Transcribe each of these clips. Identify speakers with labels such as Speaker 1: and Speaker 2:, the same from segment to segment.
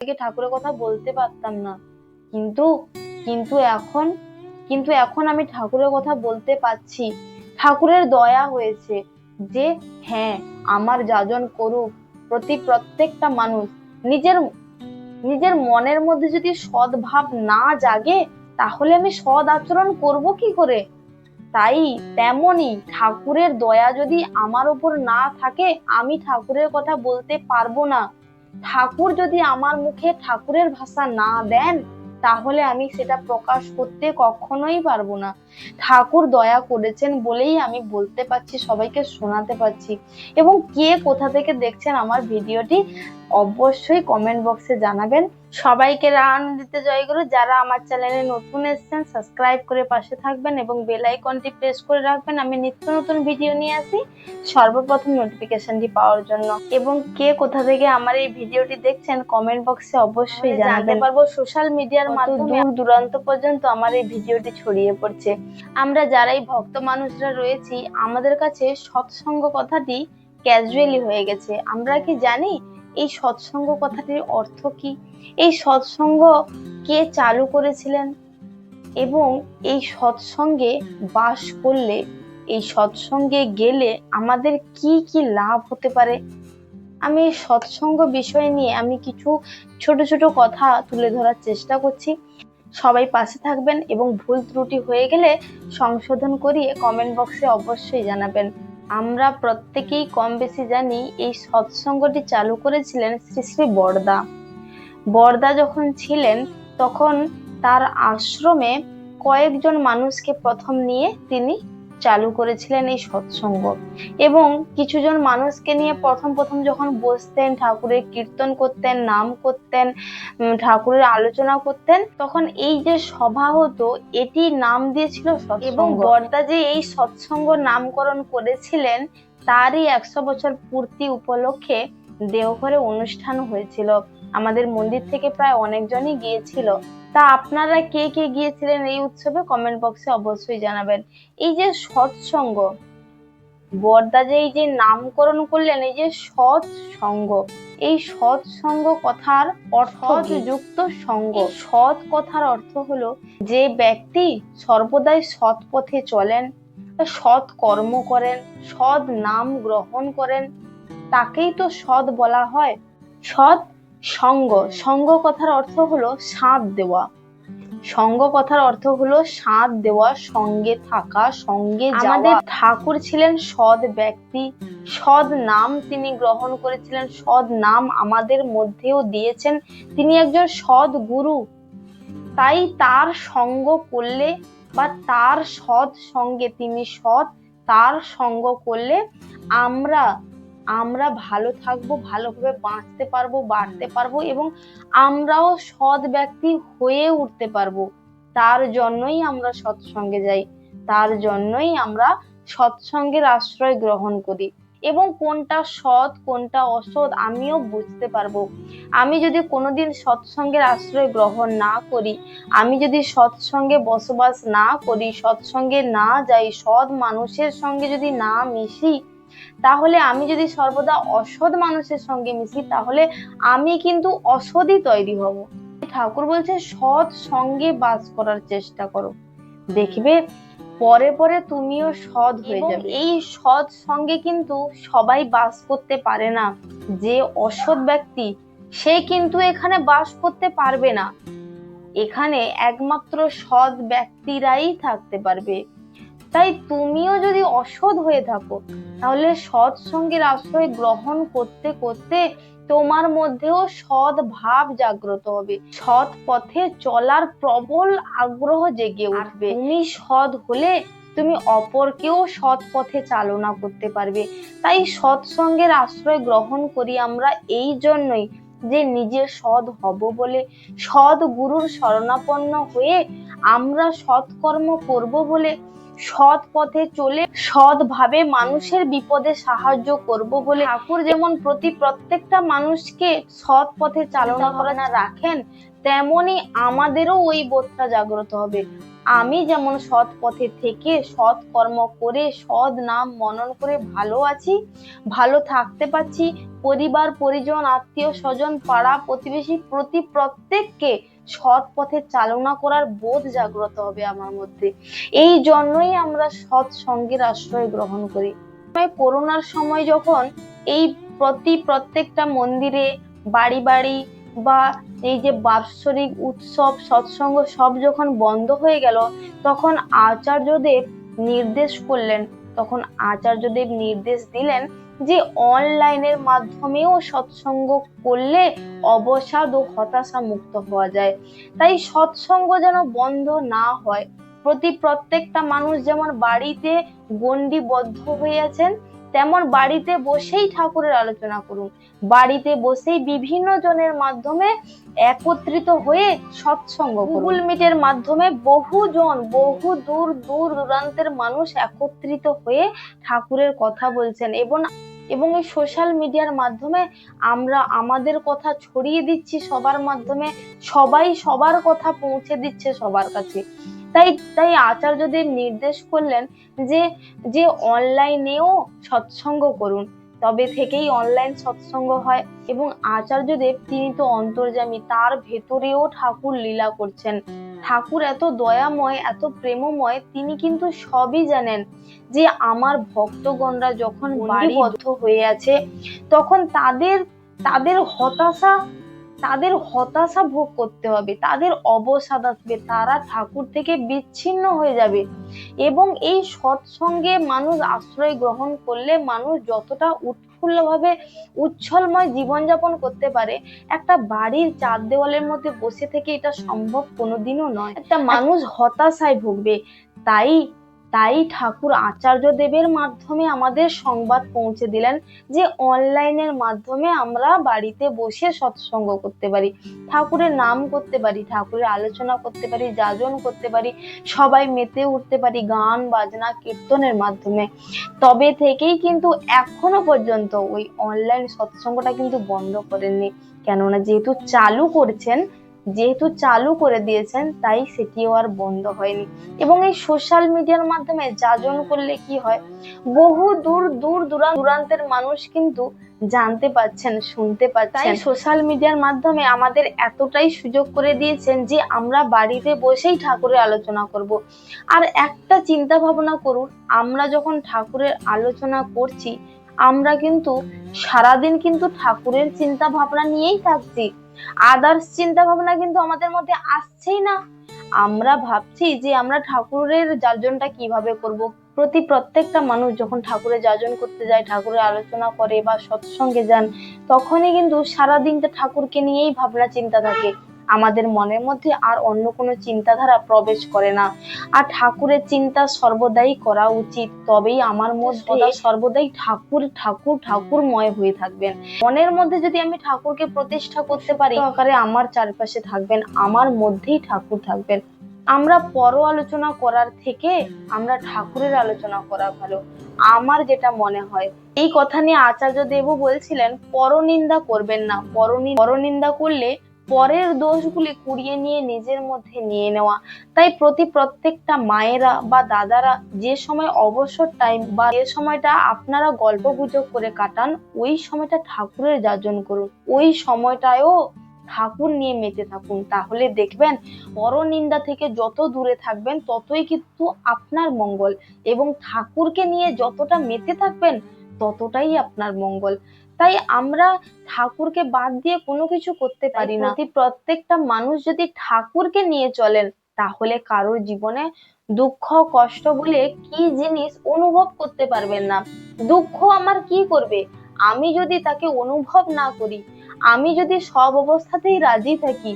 Speaker 1: ঠাকুরের কথা বলতে পারতাম না, কিন্তু কিন্তু এখন এখন আমি ঠাকুরের কথা বলতে পারছি। ঠাকুরের দয়া হয়েছে যে হ্যাঁ, আমার যাজন করুক, প্রত্যেকটা মানুষ নিজের নিজের মনের মধ্যে যদি সৎ ভাব না জাগে, তাহলে আমি সৎ আচরণ করব কি করে? তাই তেমনই ঠাকুরের দয়া যদি আমার উপর না থাকে, আমি ঠাকুরের কথা বলতে পারবো না। ঠাকুর যদি আমার মুখে ঠাকুরের ভাষা না দেন, তাহলে আমি সেটা প্রকাশ করতে কখনোই পারবো না। ঠাকুর দয়া করেছেন বলেই আমি বলতে পারছি, সবাইকে শোনাতে পারছি। এবং কে কোথা থেকে দেখছেন আমার ভিডিওটি, অবশ্যই কমেন্ট বক্সে জানাবেন। সবাইকে রানন্দিত জয়গুরু। যারা আমার চ্যানেলে নতুন এসেছেন, সাবস্ক্রাইব করে পাশে থাকবেন এবং বেল আইকনটি প্রেস করে রাখবেন। আমি নিত্য নতুন ভিডিও নিয়ে আসি সর্বপ্রথম নোটিফিকেশনটি পাওয়ার জন্য। এবং কে কোথা থেকে আমার এই ভিডিওটি দেখছেন, কমেন্ট বক্সে অবশ্যই জানাতে পারবো। সোশ্যাল মিডিয়ার মাধ্যমে দূর দূরান্ত পর্যন্ত আমার এই ভিডিওটি ছড়িয়ে পড়ছে। আমরা যারাই ভক্ত মানুষরা রয়েছি, আমাদের কাছে সৎসঙ্গ কথাটি ক্যাজুয়ালি হয়ে গেছে। আমরা কি জানি এই সৎসঙ্গ কথাটির অর্থ কি? এই সৎসঙ্গ কে চালু করেছিলেন? এবং এই সৎসঙ্গে বাস করলে, এই সৎসঙ্গে গেলে আমাদের কি কি লাভ হতে পারে? আমি এই সৎসঙ্গ বিষয় নিয়ে আমি কিছু ছোট ছোট কথা তুলে ধরার চেষ্টা করছি। সবাই পাশে থাকবেন এবং ভুল ত্রুটি হয়ে গেলে সংশোধন করিয়ে কমেন্ট বক্সে অবশ্যই জানাবেন। আমরা প্রত্যেকেই কম বেশি জানি এই সৎসঙ্গটি চালু করেছিলেন শ্রী শ্রী বরদা। বরদা যখন ছিলেন, তখন তার আশ্রমে কয়েকজন মানুষকে প্রথম নিয়ে তিনি চালু করেছিলেন এই সৎসঙ্গ। এবং কিছুজন মানুষকে নিয়ে প্রথম যখন বসতেন, ঠাকুরের কীর্তন করতেন, নাম করতেন, ঠাকুরের আলোচনা করতেন, তখন এই যে সভা হতো, এটি নাম দিয়েছিল সৎসঙ্গ। এবং বরদা যে এই সৎসঙ্গ নামকরণ করেছিলেন, তারই 100 বছর পূর্তি উপলক্ষে দেওঘরে অনুষ্ঠান হয়েছিল। আমাদের মন্দির থেকে প্রায় অনেকজনই গিয়েছিল। তা আপনারা কে কে গিয়েছিলেন এই উৎসবে, কমেন্ট বক্সে অবশ্যই জানাবেন। এই যে সৎসঙ্গ, বরদা যে এই যে নামকরণ করলেন, এই যে সৎসঙ্গ, এই সৎসঙ্গ কথার অর্থ যুক্ত সঙ্গ। সৎ কথার অর্থ হলো যে ব্যক্তি সর্বদাই সৎ পথে চলেন, সৎ কর্ম করেন, সৎ নাম গ্রহণ করেন, তাকেই তো সৎ বলা হয়। সৎ সঙ্গ, সঙ্গ কথার অর্থ হলো সাথ দেওয়া। সঙ্গ কথার অর্থ হলো সাথ দেওয়া, সঙ্গে থাকা, সঙ্গে যাওয়া। আমাদের ঠাকুর ছিলেন সৎ ব্যক্তি, সৎ নাম তিনি গ্রহণ করেছিলেন, সৎ নাম আমাদের মধ্যেও দিয়েছেন। তিনি একজন সৎ গুরু। তাই তার সঙ্গ করলে বা তার সৎ সঙ্গে, তিনি সৎ, তার সঙ্গ করলে আমরা ভালো থাকবো, ভালোভাবে বাঁচতে পারবো, বাড়তে পারবো এবং আমরাও সৎ ব্যক্তি হয়ে উঠতে পারবো। তার জন্যই আমরা সৎসঙ্গে যাই, তার জন্যই আমরা সৎসঙ্গের আশ্রয় গ্রহণ করি। এবং কোনটা সৎ কোনটা অসৎ আমিও বুঝতে পারবো। আমি যদি কোনোদিন সৎসঙ্গের আশ্রয় গ্রহণ না করি, আমি যদি সৎসঙ্গে বসবাস না করি, সৎসঙ্গে না যাই, সৎ মানুষের সঙ্গে যদি না মিশি, তাহলে আমি যদি সর্বদা অসৎ মানুষের সঙ্গে মিশি, তাহলে আমি কিন্তু অসৎই তৈরি হব। ঠাকুর বলছে সৎ সঙ্গে বাস করার চেষ্টা করো, দেখবে পরে পরে তুমিও সৎ হয়ে যাবে। এই সৎ সঙ্গে কিন্তু সবাই বাস করতে পারে না। যে অসৎ ব্যক্তি, সে কিন্তু এখানে বাস করতে পারবে না। এখানে একমাত্র সৎ ব্যক্তিরাই থাকতে পারবে। তাই তুমিও যদি অসৎ হয়ে থাকো, তাহলে সৎ সঙ্গের আশ্রয় গ্রহণ করতে করতে তোমার মধ্যেও সৎ ভাব জাগ্রত হবে, সৎ পথে চলার প্রবল আগ্রহ জেগে উঠবে। তুমি সৎ হলে তুমি অপরকেও সৎ পথে চালনা করতে পারবে। তাই সৎসঙ্গের আশ্রয় গ্রহণ করি আমরা এই জন্যই যে নিজে সৎ হব বলে, সৎ গুরুর শরণাপন্ন হয়ে আমরা সৎকর্ম করব বলে, সৎ পথে চলে সৎভাবে মানুষের বিপদে সাহায্য করব বলে। ঠাকুর যেমন প্রত্যেকটা মানুষকে সৎ পথে চালনা করা রাখেন, তেমনি আমাদেরও ওই বোধটা জাগ্রত হবে। আমি যেমন সৎ পথে থেকে সৎ কর্ম করে সৎ নাম মনন করে ভালো আছি, ভালো থাকতে পারছি, পরিবার পরিজন আত্মীয় স্বজন পাড়া প্রতিবেশী প্রত্যেককে সৎ পথে চালনা করার বোধ জাগ্রত হবে আমার মধ্যে। এই জন্যই আমরা সৎ সঙ্গের আশ্রয় গ্রহণ করি। করোনার সময় যখন এই প্রত্যেকটা মন্দিরে বাড়ি বাড়ি বা এই যে বাৎসরিক উৎসব সৎসঙ্গ সব যখন বন্ধ হয়ে গেল, তখন আচার্যদেব নির্দেশ দিলেন যে অনলাইনের মাধ্যমেও সৎসঙ্গ করলে অবসাদ ও হতাশা মুক্ত হওয়া যায়। তাই সৎসঙ্গ যেন বন্ধ না হয়। প্রত্যেকটা মানুষ যেমন বাড়িতে গণ্ডিবদ্ধ হয়ে আছেন, তেমন বাড়িতে বসেই ঠাকুরের আলোচনা করুন, বাড়িতে বসেই বিভিন্ন জনের মাধ্যমে একত্রিত হয়ে সৎসঙ্গ করুন। গুগল মিটের মাধ্যমে বহু দূর দূরান্তের মানুষ একত্রিত হয়ে ঠাকুরের কথা বলছেন এবং এই সোশ্যাল মিডিয়ার মাধ্যমে আমরা আমাদের কথা ছড়িয়ে দিচ্ছি সবার মাধ্যমে, সবাই সবার কথা পৌঁছে দিচ্ছে সবার কাছে। তাই আচার্যদেব নির্দেশ করলেন যে অনলাইনেও সৎসঙ্গ করুন, তবে থেকেই অনলাইন সৎসঙ্গ হয়। এবং আচার্যদেব তিনি তো অন্তর্যামী, তার ভেতরেও ঠাকুর লীলা করছেন। ঠাকুর এত দয়াময়, এত প্রেমময়, তিনি কিন্তু সবই জানেন যে আমার ভক্তগণরা যখন বাড়িবদ্ধ হয়ে আছে, তখন তাদের হতাশা ভোগ করতে হবে, তাদের অবসাদ আসবে, তারা ঠাকুর থেকে বিচ্ছিন্ন হয়ে যাবে। এবং এই সৎসঙ্গে মানুষ আশ্রয় গ্রহণ করলে মানুষ যতটা উৎফুল্লভাবে উচ্ছলময় জীবনযাপন করতে পারে, একটা বাড়ির চার দেওয়ালের মধ্যে বসে থেকে এটা সম্ভব কোনোদিনও নয়। একটা মানুষ হতাশায় ভুগবে। তাই ঠাকুর আচার্যদেবের মাধ্যমে আমাদের সংবাদ পৌঁছে দিলেন যে অনলাইনের মাধ্যমে আমরা বাড়িতে বসে সৎসঙ্গ করতে পারি, ঠাকুরের নাম করতে পারি, ঠাকুরের আলোচনা করতে পারি, যাজন করতে পারি, সবাই মেতে উঠতে পারি গান বাজনা কীর্তনের মাধ্যমে। তবে থেকেই কিন্তু এখনো পর্যন্ত ওই অনলাইন সৎসঙ্গটা কিন্তু বন্ধ করেননি, কেননা যেহেতু চালু করে দিয়েছেন, তাই সেটিও আর বন্ধ হয়নি। এবং এই সোশ্যাল মিডিয়ার মাধ্যমে যাজন করলে কি হয়, বহু দূর দূরান্তের মানুষ কিন্তু জানতে পাচ্ছেন, শুনতে পাচ্ছেন। সোশ্যাল মিডিয়ার মাধ্যমে আমাদের এতটাই সুযোগ করে দিয়েছেন যে আমরা বাড়িতে বসেই ঠাকুরের আলোচনা করব। আর একটা চিন্তা ভাবনা করুন, আমরা যখন ঠাকুরের আলোচনা করছি, আমরা কিন্তু সারাদিন কিন্তু ঠাকুরের চিন্তা ভাবনা নিয়েই থাকছি, আদার্স চিন্তা ভাবনা কিন্তু আমাদের মধ্যে আসছেই না। আমরা ভাবছি যে আমরা ঠাকুরের যাজনটা কিভাবে করব। প্রত্যেকটা মানুষ যখন ঠাকুরের যাজন করতে যায়, ঠাকুরের আলোচনা করে বা সৎসঙ্গে যান, তখনই কিন্তু সারাদিনটা ঠাকুরকে নিয়েই ভাবনা চিন্তা থাকে, আমাদের মনের মধ্যে আর অন্য কোনো চিন্তাধারা প্রবেশ করে না। আর ঠাকুরের চিন্তা সর্বদাই করা উচিত, তবেই আমার মধ্যে সর্বদাই ঠাকুরময় হয়ে থাকবেন। মনের মধ্যে যদি আমি ঠাকুরকে প্রতিষ্ঠা করতে পারি, আকারে আমার চারপাশে থাকবেন, আমার মধ্যেই ঠাকুর থাকবেন। আমরা পর আলোচনা করার থেকে আমরা ঠাকুরের আলোচনা করা ভালো, আমার যেটা মনে হয়। এই কথা নিয়ে আচার্যদেবও বলছিলেন, পরনিন্দা করবেন না। পরনিন্দা করলে পরের দোষগুলি কুড়িয়ে নিয়ে নিজের মধ্যে নিয়ে নেওয়া। তাই প্রত্যেকটা মায়েরা বা দাদারা যে সময় অবসর টাইম বা যে সময়টা আপনারা গল্প গুজব করে কাটান, ওই সময়টা ঠাকুরের যাজন করুন, ওই সময়টায়ও ঠাকুর নিয়ে মেতে থাকুন। তাহলে দেখবেন পরনিন্দা থেকে যত দূরে থাকবেন ততই কিন্তু আপনার মঙ্গল, এবং ঠাকুরকে নিয়ে যতটা মেতে থাকবেন ততটাই আপনার মঙ্গল। তাই আমরা ঠাকুরকে বাদ দিয়ে কোনো কিছু করতে পারি না। প্রত্যেকটা মানুষ যদি ঠাকুরকে নিয়ে চলেন, তাহলে কারোর জীবনে দুঃখ কষ্ট বলে কি জিনিস অনুভব করতে পারবেন না। দুঃখ আমার কি করবে আমি যদি তাকে অনুভব না করি, আমি যদি সব অবস্থাতেই রাজি থাকি,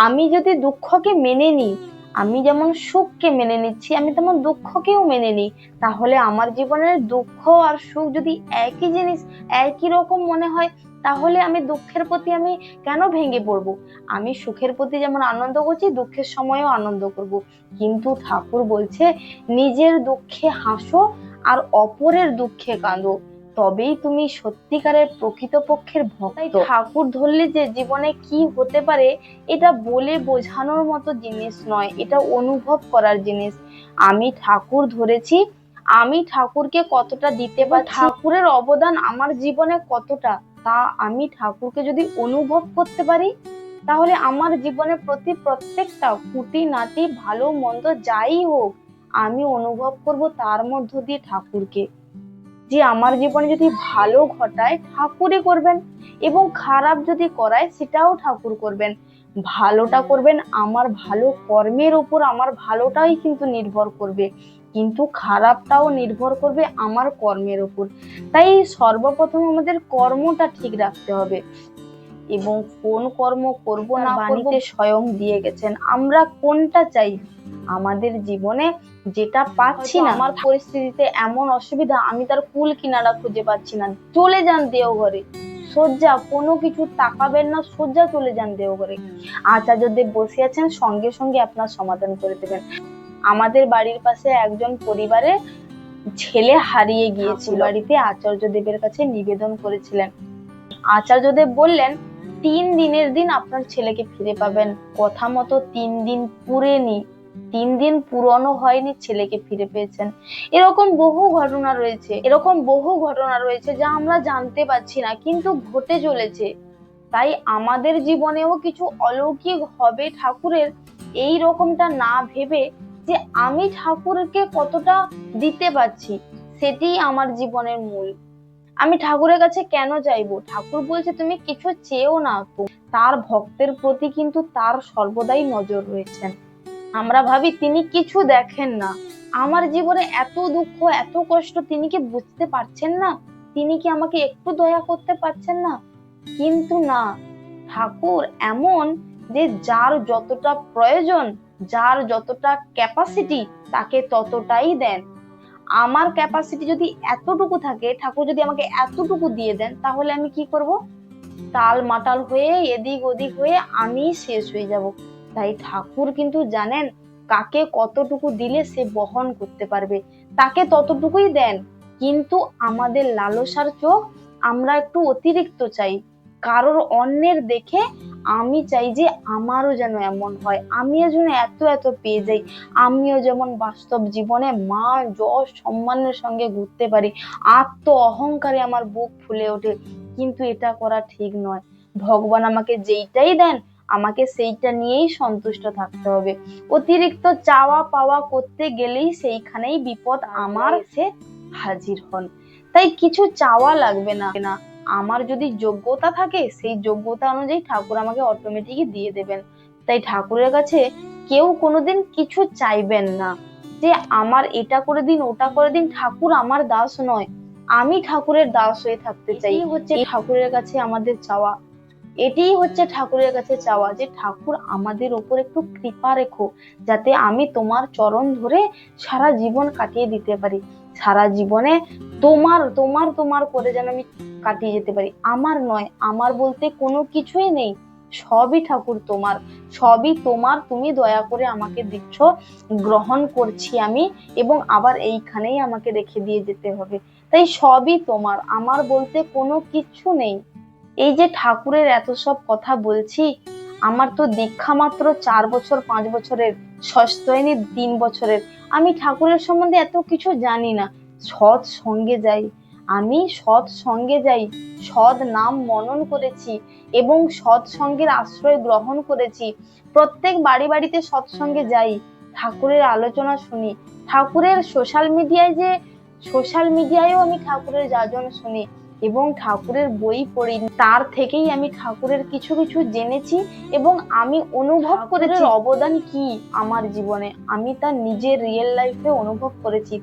Speaker 1: আমি যদি দুঃখকে মেনে নিই, আমি যেমন সুখকে মেনে নিচ্ছি আমি তেমন দুঃখকেও মেনে নিই, তাহলে আমার জীবনের দুঃখ আর সুখ যদি একই জিনিস, একই রকম মনে হয়, তাহলে আমি দুঃখের প্রতি আমি কেন ভেঙে পড়বো? আমি সুখের প্রতি যেমন আনন্দ করছি, দুঃখের সময়ও আনন্দ করব। কিন্তু ঠাকুর বলছে নিজের দুঃখে হাসো আর অপরের দুঃখে কাঁদো, তবেই তুমি সত্যিকারের প্রকৃতপক্ষের ভক্ত। ঠাকুর ধরলে যে জীবনে কি হতে পারে এটা বলে বোঝানোর মতো জিনিস নয়, এটা অনুভব করার জিনিস। আমি ঠাকুর ধরেছি, আমি ঠাকুরকে কতটা দিতে পারছি, ঠাকুরের অবদান আমার জীবনে কতটা, তা আমি ঠাকুরকে যদি অনুভব করতে পারি, তাহলে আমার জীবনের প্রতি প্রত্যেকটা খুঁটিনাটি ভালো মন্দ যাই হোক আমি অনুভব করব তার মধ্য দিয়ে ঠাকুরকে। যে আমার জীবনে যদি ভালো ঘটায় ঠাকুরই করবেন, এবং খারাপ যদি করায় সেটাও ঠাকুর করবেন। ভালোটা করবেন আমার ভালো কর্মের উপর, আমার ভালোটাই কিন্তু নির্ভর করবে, কিন্তু খারাপটাও নির্ভর করবে আমার কর্মের উপর। তাই সর্বপ্রথম আমাদের কর্মটা ঠিক রাখতে হবে, এবং কোন কর্ম করব না করব স্বয়ং দিয়ে গেছেন। আমরা কোনটা চাই আমাদের জীবনে, যেটা পাচ্ছি না, আমার পরিস্থিতিতে এমন অসুবিধা আমি তার কুল কিনারা খুঁজে পাচ্ছি না, চলে যান দেওঘরে, সোজা কোনো কিছু তাকাবেন না, সোজা চলে যান দেওঘরে। আচার্যদেব বসে আছেন, সঙ্গে সঙ্গে আপনার সমাধান করে দেবেন। আমাদের বাড়ির পাশে একজন পরিবারে ছেলে হারিয়ে গিয়েছিল, বাড়িতে আচার্যদেবের কাছে নিবেদন করেছিলেন। আচার্যদেব বললেন 3 দিনের দিন আপনার ছেলেকে ফিরে পাবেন। কথা মতো 3 দিন পুরেনি, 3 দিন পুরনো হয়নি, ছেলেকে ফিরে পেয়েছেন। এরকম বহু ঘটনা রয়েছে যা আমরা জানতে পারছি না, কিন্তু ঘটে চলেছে। তাই আমাদের জীবনেও কিছু অলৌকিক হবে ঠাকুরের, এই রকমটা না ভেবে যে আমি ঠাকুরকে কতটা দিতে পারছি, সেটাই আমার জীবনের মূল। আমি ঠাকুরের কাছে কেন চাইবো? ঠাকুর বলছে তুমি কিছু চেয়েও না, তার ভক্তের প্রতি কিন্তু তার সর্বদাই নজর রয়েছেন। আমরা ভাবি তিনি কিছু দেখেন না, আমার জীবনে এত দুঃখ এত কষ্ট তিনি কি বুঝতে পারছেন না, তিনি কি আমাকে একটু দয়া করতে পারছেন না? কিন্তু না, ঠাকুর এমন যে যার যতটা প্রয়োজন, যার যতটা ক্যাপাসিটি তাকে ততটাই দেন। আমার ক্যাপাসিটি যদি এতটুকু থাকে, ঠাকুর যদি আমাকে এতটুকু দিয়ে দেন, তাহলে আমি কি করব? টাল মাটাল হয়ে এদিক ওদিক হয়ে আমি শেষ হয়ে যাব। তাই ঠাকুর কিন্তু জানেন কাকে কতটুকু দিলে সে বহন করতে পারবে, তাকে ততটুকুই দেন। কিন্তু আমাদের লালসার চোখ, আমরা একটু অতিরিক্ত চাই, কারোর অন্যের দেখে আমি চাই যে আমারও যেন এমন হয়, আমিও যেন এত এত পেয়ে যাই, আমিও যেমন বাস্তব জীবনে মান যশ সম্মানের সঙ্গে ঘুরতে পারি, আত্ম অহংকারে আমার বুক ফুলে ওঠে। কিন্তু এটা করা ঠিক নয়। ভগবান আমাকে যেইটাই দেন আমাকে সেইটা নিয়েই সন্তুষ্ট থাকতে হবে। অতিরিক্ত চাওয়া পাওয়া করতে গেলেই সেইখানেই বিপদ আমার এসে হাজির হন। তাই কিছু চাওয়া লাগবে না, আমার যদি যোগ্যতা থাকে সেই যোগ্যতা অনুযায়ী ঠাকুর আমাকে অটোমেটিকই দিয়ে দেবেন। তাই ঠাকুরের কাছে কেউ কোনোদিন কিছু চাইবেন না যে আমার এটা করে দিন ওটা করে দিন। ঠাকুর আমার দাস নয়, আমি ঠাকুরের দাস হয়ে থাকতে চাই। হচ্ছে ঠাকুরের কাছে আমাদের চাওয়া, এটাই হচ্ছে ঠাকুরের কাছে চাওয়া, যে ঠাকুর আমাদের ওপর একটু কৃপা রেখো, যাতে আমি তোমার চরণ ধরে সারা জীবন কাটিয়ে দিতে পারি, সারা জীবনে তোমার তোমার তোমার করে যেন আমি কাটিয়ে যেতে পারি। আমার নয়, আমার বলতে কোনো কিছুই নেই, সবই ঠাকুর তোমার, সবই তোমার, তুমি দয়া করে আমাকে দিচ্ছ, গ্রহণ করছি আমি, এবং আবার এইখানেই আমাকে রেখে দিয়ে যেতে হবে। তাই সবই তোমার, আমার বলতে কোনো কিছু নেই। এই যে ঠাকুরের এত সব কথা বলছি, আমার তো দীক্ষা মাত্র 4 বছর 5 বছরের, ষষ্ঠয়নী 3 বছরের। আমি ঠাকুরের সম্বন্ধে এত কিছু জানি না। সৎ সঙ্গে যাই, আমি সৎ সঙ্গে যাই, সৎ নাম মনন করেছি এবং সৎ সঙ্গের আশ্রয় গ্রহণ করেছি। প্রত্যেক বাড়ি বাড়িতে সৎসঙ্গে যাই, ঠাকুরের আলোচনা শুনি, ঠাকুরের সোশ্যাল মিডিয়ায়ও আমি ঠাকুরের যাজন শুনি এবং ঠাকুরের বই পড়ি। তার থেকেই আমি ঠাকুরের কিছু কিছু জেনেছি এবং আমি অনুভব করেছি অবদান কি আমার জীবনে, আমি তা নিজের রিয়েল লাইফে অনুভব করেছি।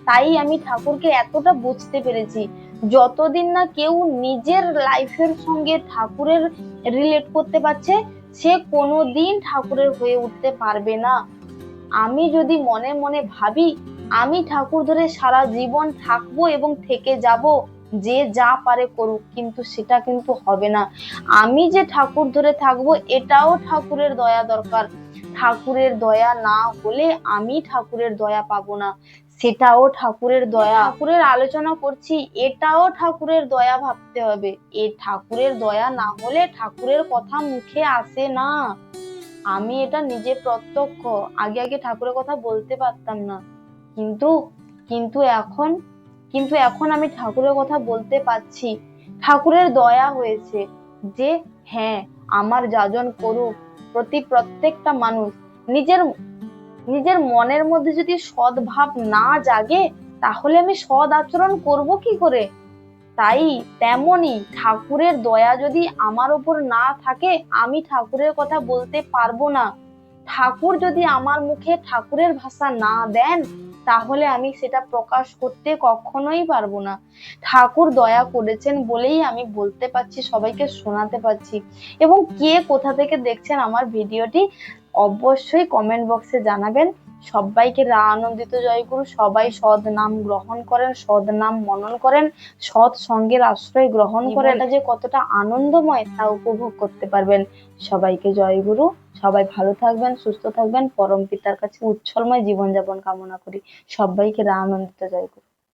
Speaker 1: তাই আমি ঠাকুরকে এতটা বুঝতে পেরেছি। যতদিন না কেউ নিজের লাইফের সঙ্গে ঠাকুরের রিলেট করতে পারছে, সে কোনোদিন ঠাকুরের হয়ে উঠতে পারবে না। আমি যদি মনে মনে ভাবি আমি ঠাকুর ধরে সারা জীবন থাকবো এবং থেকে যাব, যে যা পারে করুক, কিন্তু সেটা কিন্তু হবে না। আমি যে ঠাকুর ধরে থাকবো এটাও ঠাকুরের দয়া দরকার। ঠাকুরের দয়া না হলে আমি ঠাকুরের দয়া পাবো না। সেটাও ঠাকুরের দয়া। ঠাকুরের আলোচনা করছি, এটাও ঠাকুরের দয়া ভাবতে হবে। এ ঠাকুরের দয়া না হলে ঠাকুরের কথা মুখে আসে না। আমি এটা নিজে প্রত্যক্ষ। আগে আগে ঠাকুরের কথা বলতে পারতাম না, কিন্তু কিন্তু এখন কিন্তু এখন আমি ঠাকুরের কথা বলতে পারছি। ঠাকুরের দয়া হয়েছে যে হ্যাঁ, আমার যাজন করুক প্রত্যেকটা মানুষ নিজের নিজের মনের মধ্যে যদি সদ্ভাব না জাগে, তাহলে আমি সৎ আচরণ করব কি করে? তাই তেমনই ঠাকুরের দয়া যদি আমার উপর না থাকে, আমি ঠাকুরের কথা বলতে পারবো না। ঠাকুর যদি আমার মুখে ঠাকুরের ভাষা না দেন, তাহলে আমি সেটা প্রকাশ করতে কখনোই পারবো না। ঠাকুর দয়া করেছেন বলেই আমি বলতে পারছি, সবাইকে শোনাতে পারছি। এবং কে কোথা থেকে দেখছেন আমার ভিডিওটি, অবশ্যই কমেন্ট বক্সে জানাবেন। সবাইকে আনন্দিত জয়গুরু। সবাই সৎ নাম গ্রহণ করেন, সৎ নাম মনন করেন, সৎ সঙ্গের আশ্রয় গ্রহণ করেন। এটা যে কতটা আনন্দময় তা উপভোগ করতে পারবেন। সবাইকে জয়গুরু। সবাই ভালো থাকবেন, সুস্থ থাকবেন, পরম পিতার কাছে উচ্ছলময় জীবনযাপন কামনা করি। সবাইকে আনন্দিত জয়গুরু।